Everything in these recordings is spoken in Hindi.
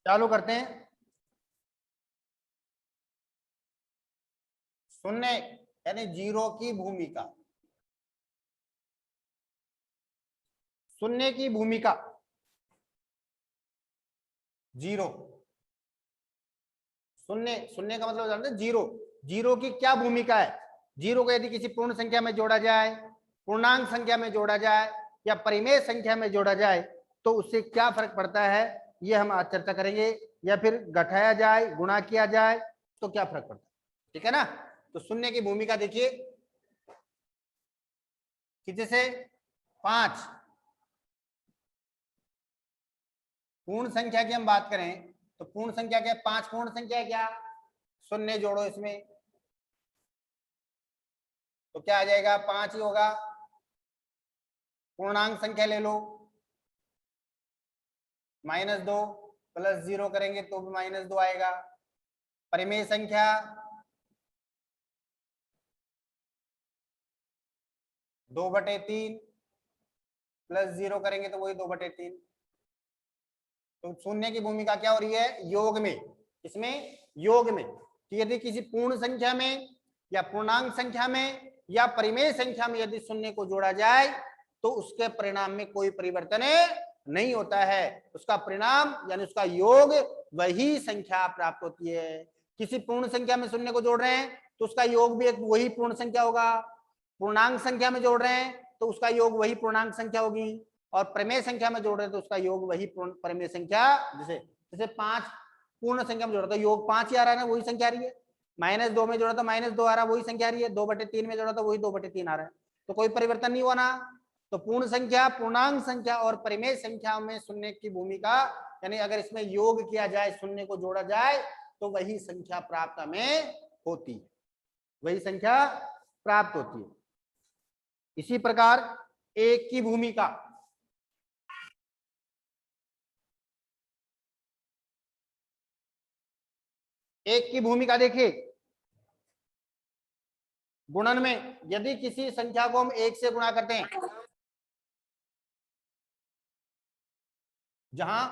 चालू करते हैं। शून्य यानी जीरो की भूमिका, शून्य की भूमिका जीरो। शून्य, शून्य का मतलब जानते हैं जीरो। जीरो की क्या भूमिका है? जीरो को यदि किसी पूर्ण संख्या में जोड़ा जाए, पूर्णांक संख्या में जोड़ा जाए या परिमेय संख्या में जोड़ा जाए तो उससे क्या फर्क पड़ता है, ये हम आज चर्चा करेंगे। या फिर घटाया जाए, गुणा किया जाए तो क्या फर्क पड़ता है, ठीक है ना। तो शून्य की भूमिका देखिए, कितने से 5। पूर्ण संख्या की हम बात करें तो पूर्ण संख्या क्या, 5 पूर्ण संख्या है क्या, शून्य जोड़ो इसमें तो क्या आ जाएगा, 5 ही होगा। पूर्णांक संख्या ले लो, -2 प्लस 0 करेंगे तो भी -2 आएगा। परिमेय संख्या 2/3 प्लस 0 करेंगे तो वही 2/3। तो शून्य की भूमिका क्या हो रही है, योग में। इसमें योग में, तो यदि किसी पूर्ण संख्या में या पूर्णांक संख्या में या परिमेय संख्या में यदि शून्य को जोड़ा जाए तो उसके परिणाम में कोई परिवर्तन नहीं होता है। उसका परिणाम यानी उसका योग वही संख्या प्राप्त होती है। किसी पूर्ण संख्या में शून्य को जोड़ रहे हैं तो उसका योग भी एक वही पूर्ण संख्या होगा। पूर्णांक संख्या में जोड़ रहे हैं तो उसका योग वही पूर्णांक संख्या होगी। और परिमेय संख्या में जोड़ रहे हैं तो उसका योग वही परिमेय संख्या, जैसे जैसे 5 पूर्ण संख्या में जोड़ा तो योग 5 ही आ रहा है ना, वही संख्या आ रही है। -2 में जोड़ा तो -2 आ रहा है, वही संख्या आ रही है। 2/3 में जोड़ा तो वही 2/3 आ रहा है, तो कोई परिवर्तन नहीं हुआ ना। तो पूर्ण संख्या, पूर्णांक संख्या और परिमेय संख्या में शून्य की भूमिका, यानी अगर इसमें योग किया जाए, शून्य को जोड़ा जाए तो वही संख्या प्राप्त हमें होती है, वही संख्या प्राप्त होती है। इसी प्रकार एक की भूमिका, एक की भूमिका देखिए, गुणन में यदि किसी संख्या को हम 1 से गुणा करते हैं, जहां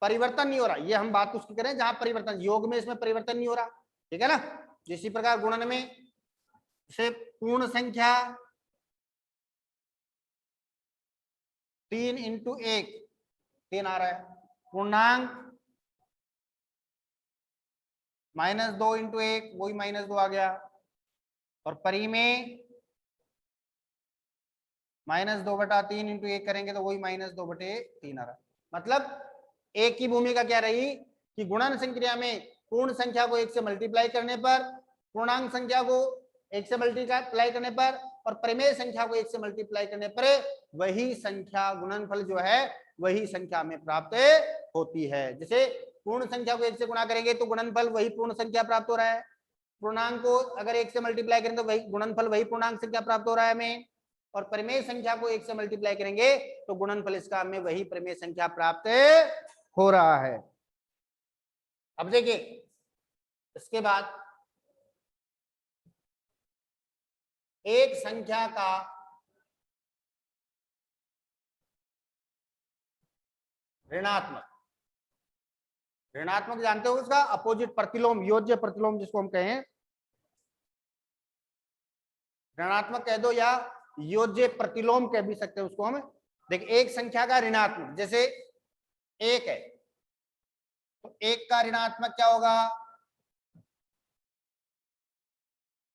परिवर्तन नहीं हो रहा, ये हम बात उसकी करें जहां परिवर्तन, योग में इसमें परिवर्तन नहीं हो रहा, ठीक है ना। इसी प्रकार गुणन में से पूर्ण संख्या 3 × 1 3 आ रहा है, पूर्णांक -2 × 1 वही -2 आ गया, और परिमेय -2/3 × 1 करेंगे तो वही -2/3 आ रहा है। मतलब एक की भूमिका क्या रही कि गुणन संक्रिया में पूर्ण संख्या को 1 से मल्टीप्लाई करने पर, पूर्णांक संख्या को 1 से मल्टीप्लाई करने पर और परिमेय संख्या को 1 से मल्टीप्लाई करने पर वही संख्या, गुणनफल जो है वही संख्या में प्राप्त होती है। जैसे पूर्ण संख्या को 1 से गुणा करेंगे तो गुणनफल वही पूर्ण संख्या प्राप्त हो रहा है, पूर्णांक को अगर 1 से मल्टीप्लाई करें तो वही गुणनफल वही पूर्णांक संख्या प्राप्त हो रहा है हमें, और परिमेय संख्या को 1 से मल्टीप्लाई करेंगे तो गुणनफल इसका हमें वही परिमेय संख्या प्राप्त हो रहा है। अब देखिए इसके बाद एक संख्या का ऋणात्मक, ऋणात्मक जानते हो उसका अपोजिट, प्रतिलोम, योज्य प्रतिलोम जिसको हम कहें, ऋणात्मक कह दो या योज्य प्रतिलोम कह भी सकते हैं उसको हम। देखिए एक संख्या का ऋणात्मक, जैसे 1 है तो 1 का ऋणात्मक क्या होगा,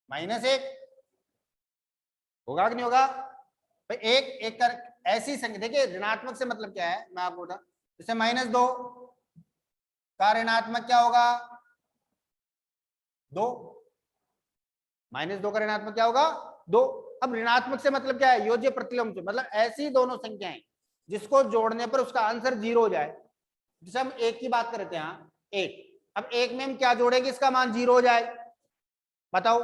-1 होगा कि नहीं होगा भाई। एक कर ऐसी संख्या, देखिए ऋणात्मक से मतलब क्या है मैं आपको बता, जैसे -2 का ऋणात्मक क्या होगा, 2, -2 का ऋणात्मक क्या होगा, 2। अब ऋणात्मक से मतलब क्या है, योज्य प्रतिलोम से मतलब ऐसी दोनों संख्याएं जिसको जोड़ने पर उसका आंसर 0 हो जाए। जैसे हम 1 की बात करते हैं, 1, अब 1 में हम क्या जोड़ेंगे इसका मान 0 हो जाए, बताओ।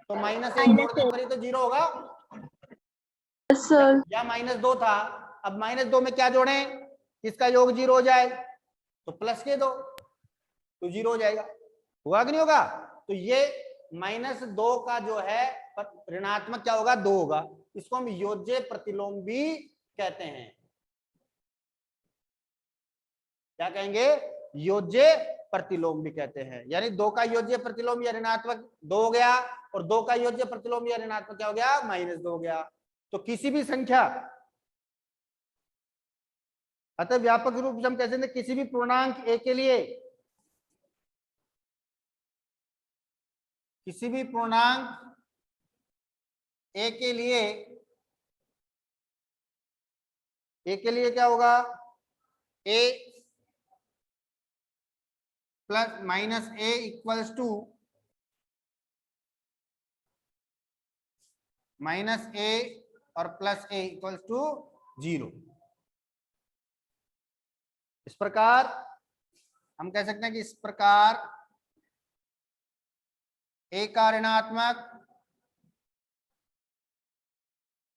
तो -1 जोड़ने पर ही तो 0 होगा, या -2 था, अब -2 में क्या जोड़े इसका योग 0 हो जाए तो प्लस के दो तो 0 हो जाएगा, होगा कि नहीं होगा। तो ये -2 का जो है ऋणात्मक क्या होगा, 2 होगा। इसको हम योज्य प्रतिलोम भी कहते हैं। क्या कहेंगे, योज्य प्रतिलोम भी कहते हैं। यानी 2 का योज्य प्रतिलोम या ऋणात्मक 2 हो गया, और 2 का योज्य प्रतिलोम या ऋणात्मक क्या हो गया, -2 हो गया। तो किसी भी संख्या, अतः व्यापक रूप से हम कहते हैं किसी भी पूर्णांक ए के लिए, किसी भी पूर्णांक ए के लिए क्या होगा, A plus minus A equals to minus A और प्लस ए इक्वल्स टू 0। इस प्रकार हम कह सकते हैं कि इस प्रकार ए का ऋणात्मक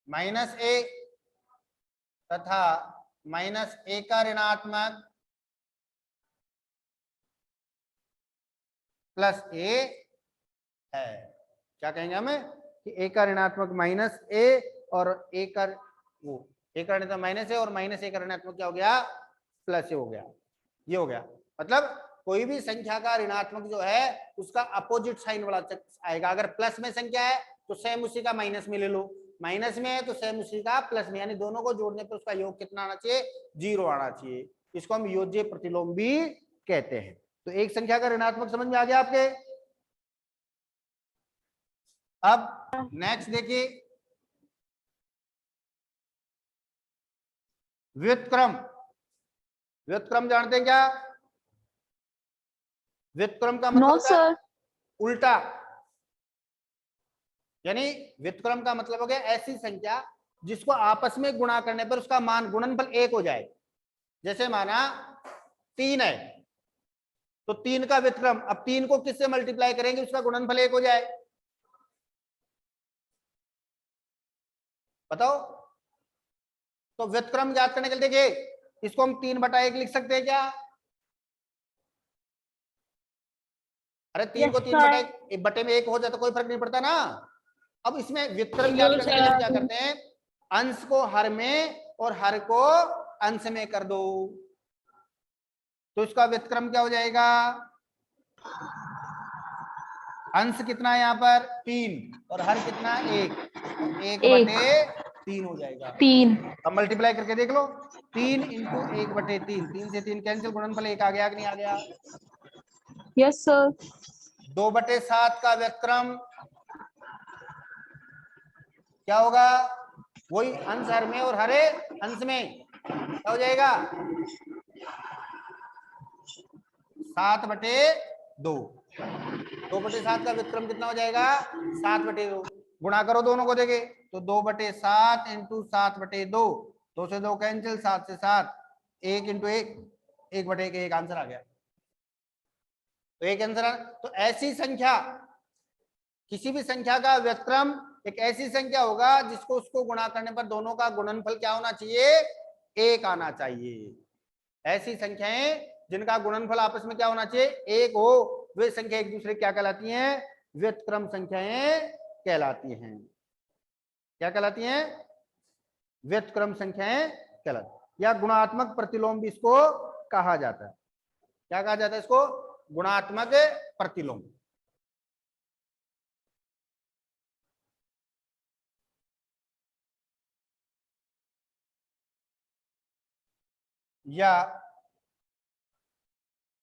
-a तथा -a का ऋणात्मक +a है। क्या कहेंगे हमें कि a का ऋणात्मक -a और a का a का ऋणात्मक -a और -a का ऋणात्मक क्या हो गया, +a हो गया। ये हो गया, मतलब कोई भी संख्या का ऋणात्मक जो है उसका अपोजिट साइन वाला आएगा। अगर प्लस में संख्या है तो सेम उसी का माइनस में ले लो, माइनस में है तो सेम उसी का प्लस में, यानी दोनों को जोड़ने पर उसका योग कितना आना चाहिए, 0 आना चाहिए। इसको हम योज्य प्रतिलोम भी कहते हैं। तो एक संख्या का ऋणात्मक समझ में आ गया आपके। अब नेक्स्ट देखिए, व्युत्क्रम। व्युत्क्रम जानते हैं क्या, व्युत्क्रम का मतलब होता है उल्टा। यानी व्युत्क्रम का मतलब हो गया ऐसी संख्या जिसको आपस में गुणा करने पर उसका मान गुणनफल 1 हो जाए। जैसे माना 3 है तो 3 का व्युत्क्रम, अब 3 को किससे मल्टीप्लाई करेंगे उसका गुणनफल 1 हो जाए, बताओ। तो व्युत्क्रम ज्ञात करने के लिए देखिए, इसको हम 3/1 लिख सकते हैं क्या, अरे 3 को 3/1 बटे में 1 हो जाए तो कोई फर्क नहीं पड़ता ना। अब इसमें व्युत्क्रम ज्ञात करने के लिए हम क्या करते हैं, अंश को हर में और हर को अंश में कर दो, तो इसका व्युत्क्रम क्या हो जाएगा, अंश कितना है यहाँ पर 3 और हर कितना 1/3 हो जाएगा। 3 अब मल्टीप्लाई करके देख लो, 3 × 1/3, 3 से 3 कैंसिल, गुणनफल 1 आ गया कि नहीं आ गया। Yes sir. 2/7 का व्युत्क्रम क्या होगा, वही अंश हर में और हरे अंश में क्या हो जाएगा, 7/2। 2/7 का व्युत्क्रम कितना हो जाएगा, 7/2। गुणा करो दोनों को, देखे तो 2/7 × 7/2, 2 से 2 कैंसिल, 7 से 7, 1 × 1, 1/1, एक आंसर आ गया। तो एक आंसर, तो ऐसी संख्या, किसी भी संख्या का व्युत्क्रम एक ऐसी संख्या होगा जिसको उसको गुणा करने पर दोनों का गुणनफल क्या होना चाहिए, 1 आना चाहिए। ऐसी संख्याएं जिनका गुणनफल आपस में क्या होना चाहिए, 1 हो, वे संख्या एक दूसरे क्या कहलाती हैं, व्युत्क्रम संख्याएं कहलाती हैं। क्या कहलाती हैं, व्युत्क्रम संख्याएं कहलाती, या गुणात्मक प्रतिलोम भी इसको कहा जाता है। क्या कहा जाता है इसको, गुणात्मक प्रतिलोम। या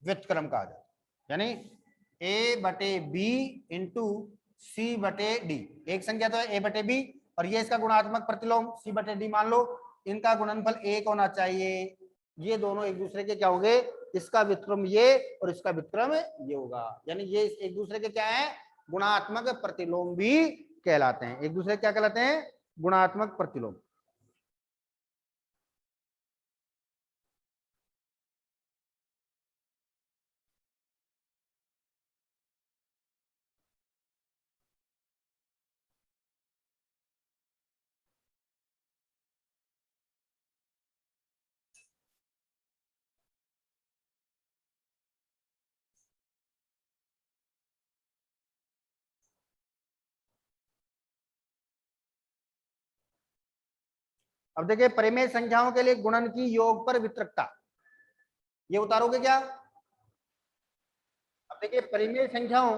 व्युत्क्रम कहा जाता है, यानी a/b × c/d। एक संख्या तो है a/b और ये इसका गुणात्मक प्रतिलोम c/d मान लो, इनका गुणनफल 1 होना चाहिए। ये दोनों एक दूसरे के क्या होंगे, इसका व्युत्क्रम ये और इसका व्युत्क्रम ये होगा, यानी ये एक दूसरे के क्या है, गुणात्मक प्रतिलोम भी कहलाते हैं। एक दूसरे क्या कहलाते हैं, गुणात्मक प्रतिलोम। अब देखिए, परिमेय संख्याओं के लिए गुणन की योग पर वितरकता, ये उतारोगे क्या, देखिए परिमेय संख्याओं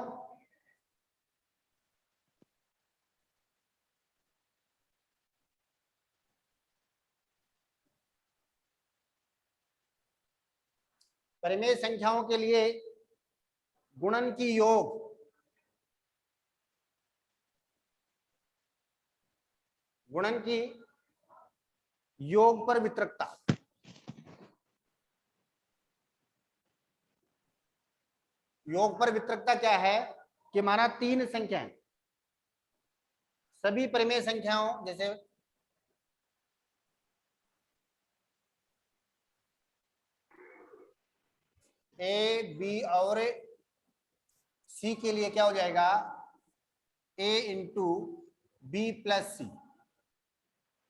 परिमेय संख्याओं के लिए गुणन की योग गुणन की योग पर वितरकता योग पर वितरकता क्या है कि माना तीन संख्याएं सभी परिमेय संख्याओं जैसे ए बी और सी के लिए क्या हो जाएगा A into B plus C.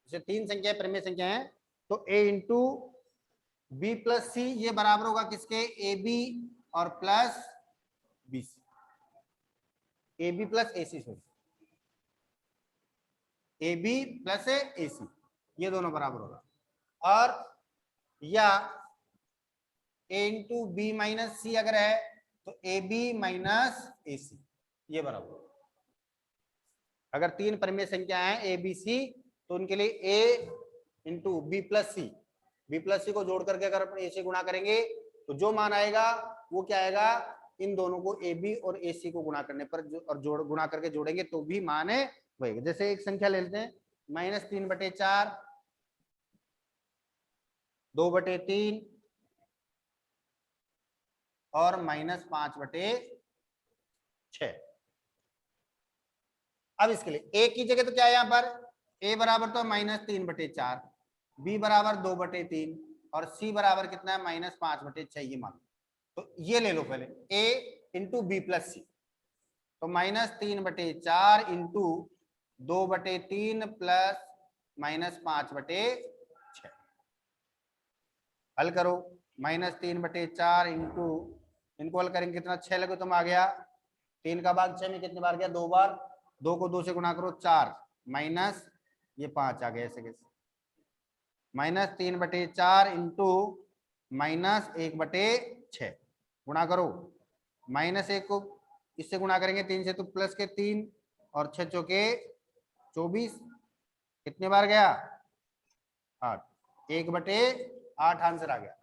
जैसे तीन संख्या परिमेय संख्या है तो A into B plus C ये बराबर होगा किसके ए बी और plus B C A B plus A C sorry A B plus A C ये दोनों बराबर होगा। और या A into B minus C अगर है तो A B minus A C ये बराबर होगा। अगर तीन परिमेय संख्या है ए बी सी तो उनके लिए ए इंटू बी प्लस सी को जोड़ करके अगर अपन ए से गुणा करेंगे तो जो मान आएगा वो क्या आएगा इन दोनों को ए बी और ए सी को गुणा करने पर और गुणा करके जोड़ेंगे तो भी मान है वही। जैसे एक संख्या ले लेते हैं -3/4 2/3 और -5/6। अब इसके लिए ए की जगह तो क्या है यहाँ पर ए बराबर तो -3/4 बी बराबर 2/3 और सी बराबर कितना है -5/6 ये मान। तो ये ले लो पहले ए इंटू बी प्लस सी तो -3/4 इंटू 2/3 प्लस -5/6 हल करो -3/4 इंटू इनको हल करेंगे कितना 6 लगे तुम आ गया 3 का भाग 6 में कितने बार गया 2 बार 2 को 2 से गुणा करो 4 माइनस ये 5 आ गया ऐसे कैसे -3/4 इंटू -1/6 गुणा करो -1 को इससे गुणा करेंगे 3 से तो प्लस के 3 और 6 चौके 24 कितने बार गया 8 1/8 आंसर आ गया।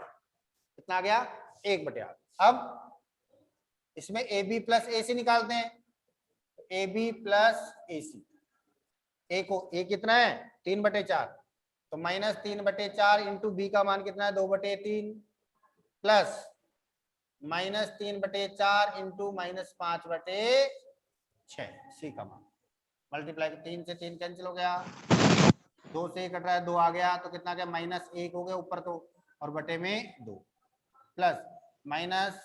कितना आ गया 1/8। अब इसमें ए बी प्लस ए सी निकालते हैं ए बी प्लस ए सी ए को ए कितना है 3/4 तो -3/4 इंटू बी का मान कितना है 2/3 प्लस -3/4 इंटू -5/6 सी का मान मल्टीप्लाई 3 से 3 कैंसिल हो गया 2 से कट रहा है 2 आ गया तो कितना गया -1 हो गया ऊपर तो और बटे में 2 प्लस माइनस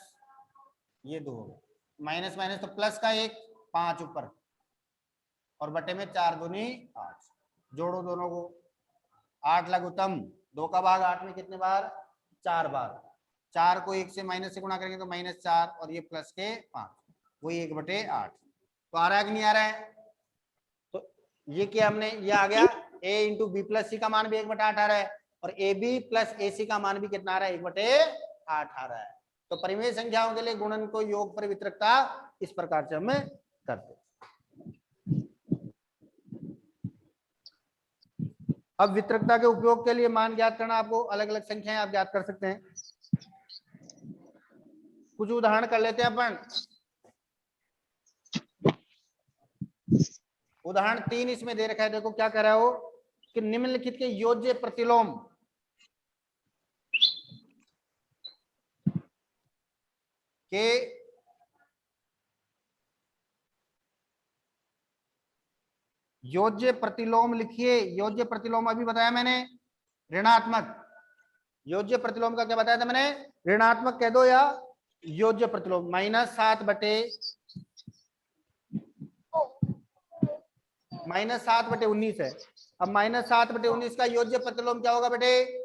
ये 2 हो गया माइनस माइनस तो प्लस का 1 5 ऊपर और बटे में 4 दूनी 8 जोड़ो दोनों को 8 लघुत्तम 2 का भाग 8 में कितने बार 4 बार 4 को 1 से माइनस से गुणा करेंगे तो -4 और ये प्लस के 5 वही 1/8 तो आ रहा है कि नहीं आ रहा है। तो ये क्या हमने ये आ गया a इंटू बी प्लस सी का मान भी 1/8 आ रहा है और ए बी प्लस ए सी का मान भी कितना आ रहा है 1/8 आ रहा है। तो परिमेय संख्याओं के लिए गुणन को योग पर वितरकता इस प्रकार से हमें करते हैं। अब वितरकता के उपयोग के लिए मान ज्ञात करना आपको अलग अलग संख्याएं आप ज्ञात कर सकते हैं। कुछ उदाहरण कर लेते हैं अपन। उदाहरण 3 इसमें दे रखा है देखो क्या कर रहा हो कि निम्नलिखित के योज्य प्रतिलोम के योज्य प्रतिलोम लिखिए। योज्य प्रतिलोम अभी बताया मैंने ऋणात्मक योज्य प्रतिलोम का क्या बताया था मैंने ऋणात्मक कह दो या योज्य प्रतिलोम -7/19 है। अब -7/19 का योज्य प्रतिलोम क्या होगा बेटे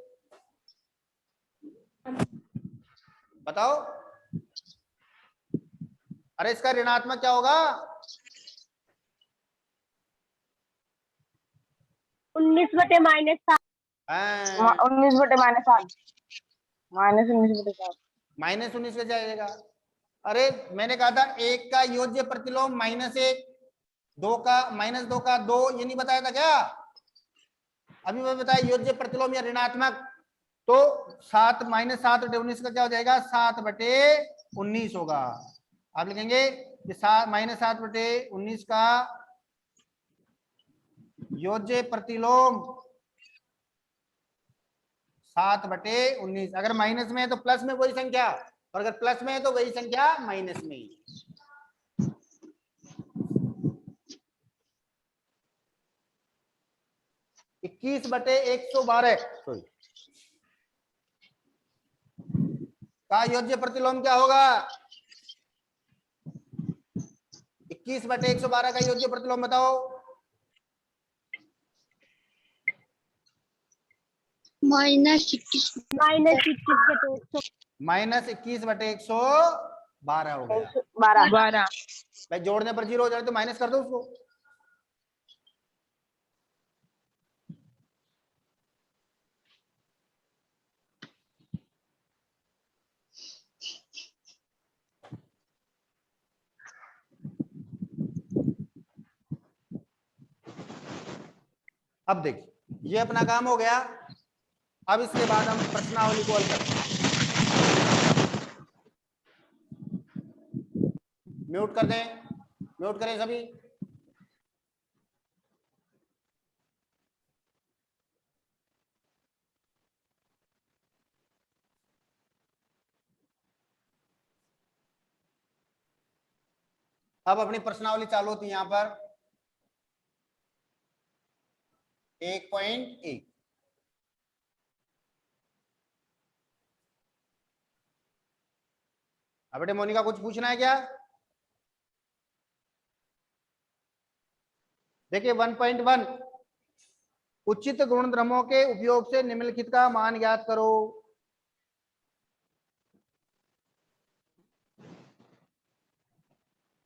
बताओ। अरे इसका ऋणात्मक क्या होगा 19/-7 19/-7 -19/7 -19 का जाएगा अरे मैंने कहा था एक का योज्य प्रतिलोम -1, दो का -2 का 2, ये नहीं बताया था क्या? अभी मैं बताया योज्य प्रतिलोम या ऋणात्मक, तो 7 -7 बटे 19 का क्या हो जाएगा? 7 बटे 19 होगा। आप लिखेंगे कि -7 बटे 19 का योज्य प्रतिलोम 7 बटे 19। अगर माइनस में है तो प्लस में वही संख्या, और अगर प्लस में है तो वही संख्या माइनस में। 21 बटे 112 का योज्य प्रतिलोम क्या होगा? 21 बटे 112 का योज्य प्रतिलोम बताओ। -21 बटे 112 हो गया। 12 भाई जोड़ने पर 0 हो जाए तो माइनस कर दो उसको। अब देखिए ये अपना काम हो गया। अब इसके बाद हम प्रश्नावली को हल करते हैं। म्यूट कर दें, म्यूट करें सभी। अब अपनी प्रश्नावली चालू होती है यहां पर 1.1। अब बेटे मोनिका कुछ पूछना है क्या? देखिए 1.1 उचित गुणधर्मों के उपयोग से निम्नलिखित का मान ज्ञात करो।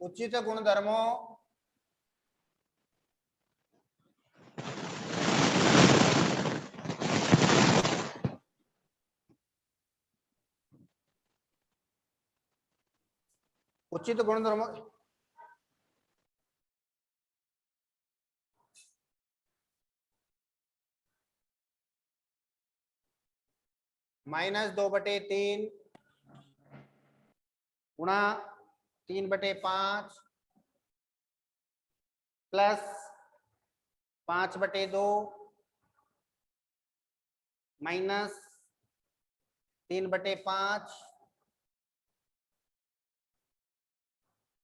उचित गुणधर्मों उचित गुणधर्मों -2/3 गुणा 3/5 प्लस 5/2 माइनस 3/5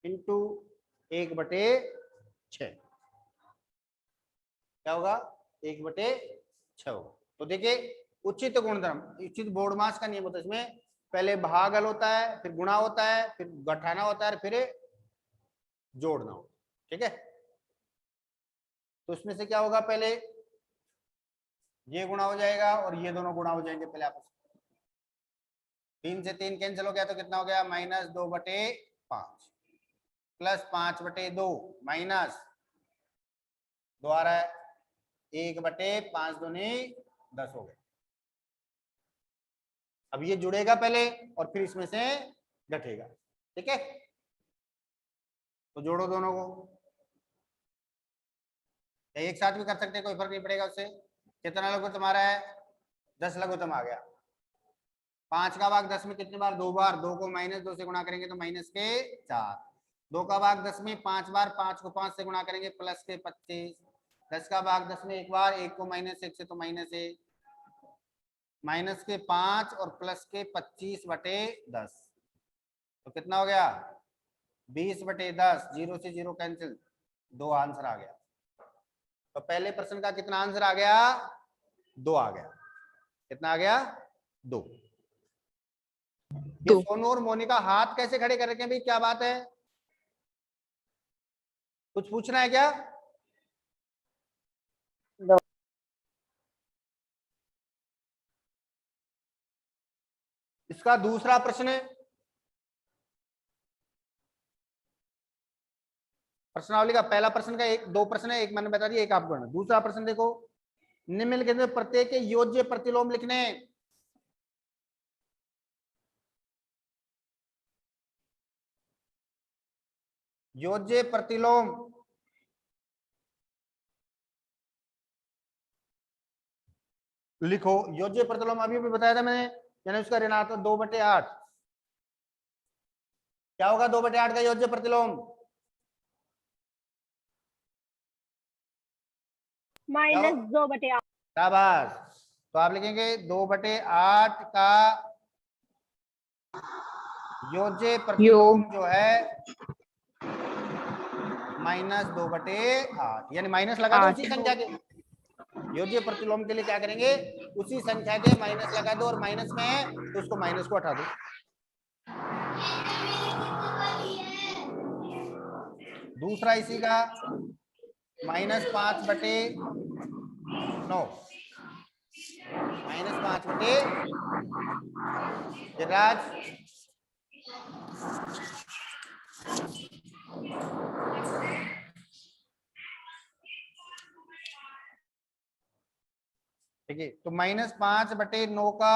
इंटू 1/6। क्या होगा? 1/6 होगा। तो देखिए उचित गुणधर्म, उचित बोर्डमास का नियम होता है। इसमें पहले भागल होता है, फिर गुणा होता है, फिर घटाना होता है, फिर जोड़ना होता है। ठीक है, तो इसमें से क्या होगा? पहले ये गुणा हो जाएगा और ये दोनों गुणा हो जाएंगे पहले आपस में। 3 से 3 कैंसिल हो गया तो कितना हो गया? -2/5 प्लस 5/2 माइनस 2 आ रहा है 1/5 दूनी 10 हो गए। अब ये जुड़ेगा पहले और फिर इसमें से घटेगा। ठीक है, तो जोड़ो दोनों को। एक साथ भी कर सकते हैं, कोई फर्क नहीं पड़ेगा उससे। कितना लघुत्तम आ रहा है? 10 लघुत्तम आ गया। 5 का भाग 10 में कितने बार? 2 बार। 2 को -2 से गुणा करेंगे तो -4। 2 का भाग 10 में 5 बार। 5 को 5 से गुणा करेंगे +25। 10 का भाग 10 में 1 बार। 1 को -1 से तो -1, -5 और +25/10 तो कितना हो गया? 20/10। 0 से 0 कैंसिल, 2 आंसर आ गया। तो पहले प्रश्न का कितना आंसर आ गया? 2 आ गया। कितना आ गया? 2। ये सोनू और मोनिका हाथ कैसे खड़े कर रखे हैं भाई? क्या बात है? कुछ पूछना है क्या? इसका दूसरा प्रश्न है, प्रश्नावली का पहला प्रश्न का 2 प्रश्न है, एक मैंने बता दिया, एक आपको। दूसरा प्रश्न देखो, निम्नलिखित में प्रत्येक योज्य प्रतिलोम लिखने। योज्य प्रतिलोम लिखो। योज्य प्रतिलोम अभी भी बताया था मैंने, यानी उसका ऋणात्मक 2/8। क्या होगा 2/8 का योज्य प्रतिलोम? -2/8। शाबाश। तो आप लिखेंगे 2/8 का योज्य प्रतिलोम जो है -2/8, यानी माइनस लगा दो उसी संख्या के। योज्य प्रतिलोम के लिए क्या करेंगे, उसी संख्या के माइनस लगा दो, और माइनस में है तो उसको माइनस को हटा दो। दूसरा इसी का -5/9, -5/, राज ठीक है। तो -5/9 का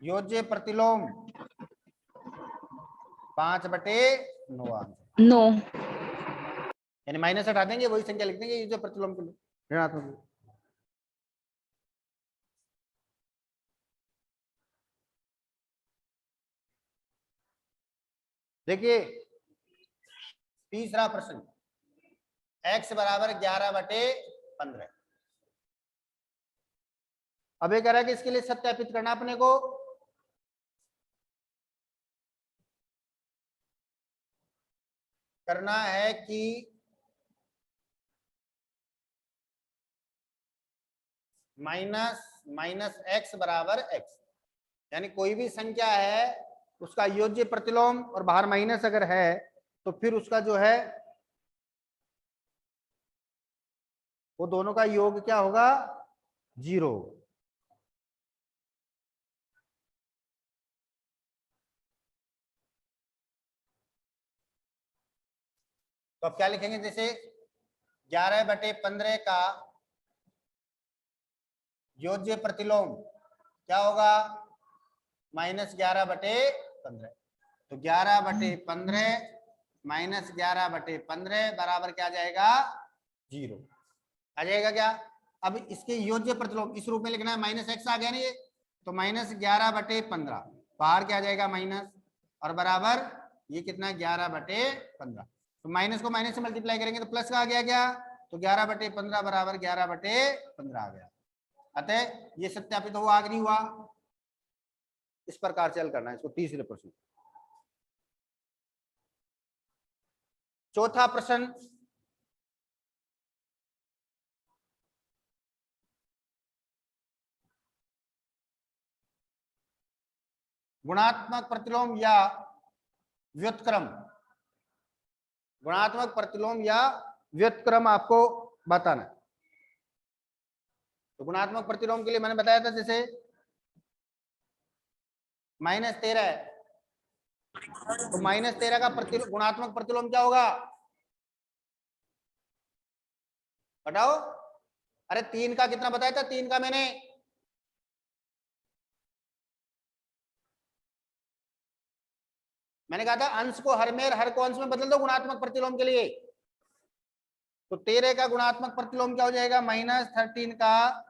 योज्य प्रतिलोम 5/9, 9। यानी माइनस हटा देंगे, वही संख्या लिख देंगे योज्य प्रतिलोम के लिए, ऋणात्मक। देखिए तीसरा प्रश्न, x बराबर 11/15। अब ये कह रहा है कि इसके लिए सत्यापित करना अपने को, करना है कि -x बराबर x, यानी कोई भी संख्या है उसका योज्य प्रतिलोम और बाहर माइनस अगर है तो फिर उसका जो है वो दोनों का योग क्या होगा, 0। तो अब क्या लिखेंगे, जैसे 11/15 का योज्य प्रतिलोम क्या होगा, -11/15। तो 11/15 -11/15 बराबर क्या आ जाएगा, 0 आ जाएगा क्या। अब इसके योज्य प्रतिलोम इस रूप में लिखना है, -x आ गया ना ये, तो -11/15 बाहर क्या आ जाएगा माइनस, और बराबर ये कितना है 11/15। तो माइनस को माइनस से मल्टीप्लाई करेंगे तो प्लस का आ गया क्या, तो 11/15 बराबर 11/15 आ गया। अतः ये सत्यापित हुआ आगे नहीं हुआ। इस प्रकार से हल करना है इसको। तीसरे प्रश्न, चौथा प्रश्न, गुणात्मक प्रतिलोम या व्युत्क्रम। गुणात्मक प्रतिलोम या व्युत्क्रम आपको बताना है। तो गुणात्मक प्रतिलोम के लिए मैंने बताया था, जैसे -13 है तो -13 का गुणात्मक प्रतिलोम क्या होगा, बताओ। अरे 3 का कितना बताया था, 3 का मैंने कहा था अंश को हर में, हर को अंश में बदल दो गुणात्मक प्रतिलोम के लिए। तो 13 का गुणात्मक प्रतिलोम क्या हो जाएगा, -13 का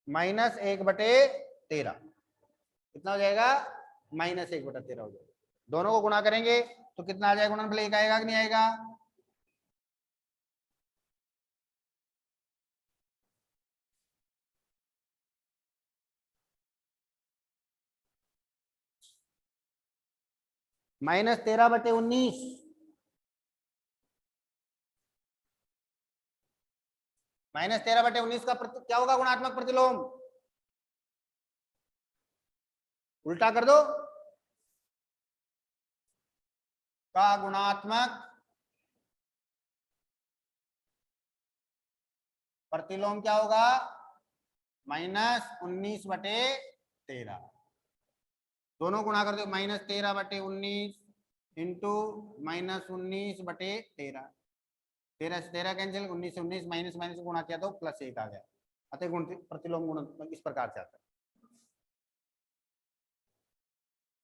-1/13 कितना हो जाएगा, -1/13 हो जाएगा। दोनों को गुणा करेंगे तो कितना आ जाएगा, गुणनफल 1 आएगा कि नहीं आएगा। -13/19 -13/19 का क्या होगा गुणात्मक प्रतिलोम, उल्टा कर दो, का गुणात्मक प्रतिलोम क्या होगा, -19/13। दोनों गुणा कर दो, -13/19 इंटू -19/13। 13 से 13 कैंसिल, 19 से 19 माइनस माइनस गुणा किया तो +1 आ गया। अतः गुण प्रतिलोम गुण इस प्रकार से आता है।